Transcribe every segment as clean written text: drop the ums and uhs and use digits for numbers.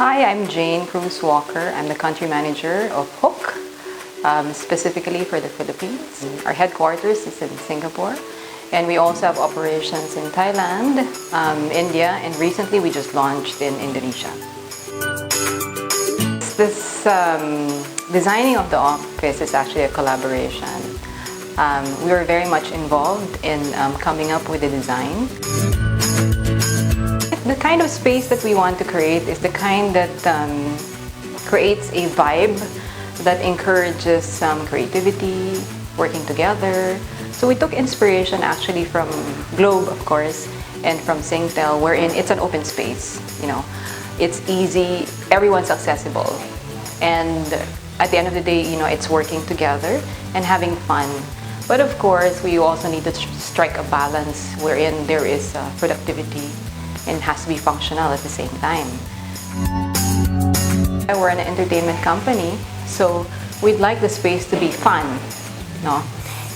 Hi, I'm Jane Cruz-Walker. I'm the country manager of HOOQ, specifically for the Philippines. Our headquarters is in Singapore, and we also have operations in Thailand, India, and recently we just launched in Indonesia. This designing of the office is actually a collaboration. We were very much involved in coming up with the design. The kind of space that we want to create is the kind that creates a vibe that encourages some creativity, working together. So we took inspiration actually from Globe, of course, and from Singtel, wherein it's an open space. It's easy, everyone's accessible, and at the end of the day, it's working together and having fun. But of course, we also need to strike a balance wherein there is productivity and has to be functional at the same time. We're an entertainment company, so we'd like the space to be fun,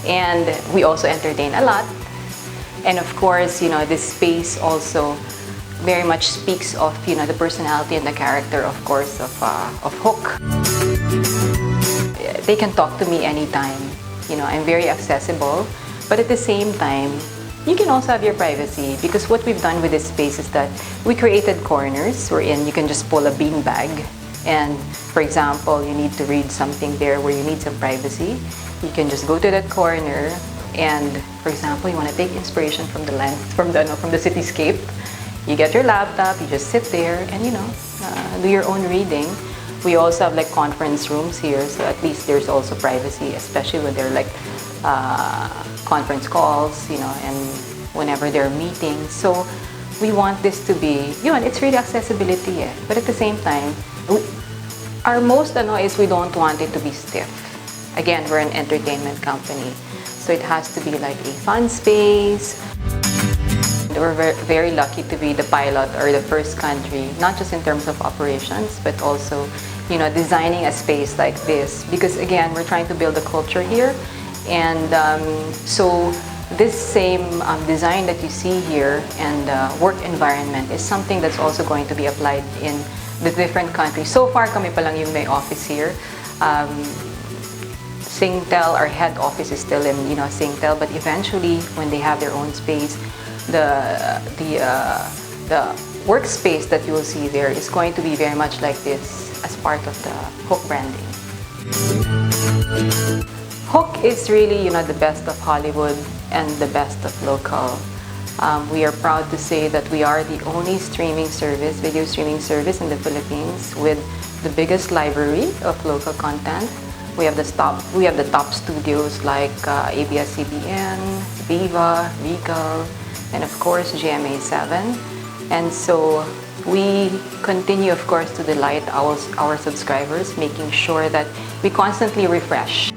and we also entertain a lot. And of course, this space also very much speaks of the personality and the character, of course, of HOOQ. They can talk to me anytime. I'm very accessible, but at the same time, you can also have your privacy, because what we've done with this space is that we created corners wherein you can just pull a bean bag, and for example, you need to read something there where you need some privacy. You can just go to that corner, and for example, you want to take inspiration from the cityscape. You get your laptop, you just sit there and do your own reading. We also have like conference rooms here, so at least there's also privacy, especially when they're like conference calls, and whenever there are meetings. So we want this to be, it's really accessibility, but at the same time, our most is we don't want it to be stiff. Again, we're an entertainment company, so it has to be like a fun space. We're very lucky to be the pilot or the first country, not just in terms of operations, but also, designing a space like this, because again, we're trying to build a culture here. And so this same design that you see here and work environment is something that's also going to be applied in the different countries. So far, kami pa lang yung may office here. Singtel, our head office is still in Singtel, but eventually, when they have their own space, the workspace that you will see there is going to be very much like this as part of the HOOQ branding. HOOQ is really, the best of Hollywood and the best of local. We are proud to say that we are the only video streaming service in the Philippines with the biggest library of local content. We have the top studios like ABS-CBN, Viva, Regal, and of course GMA 7. And so we continue, of course, to delight our subscribers, making sure that we constantly refresh.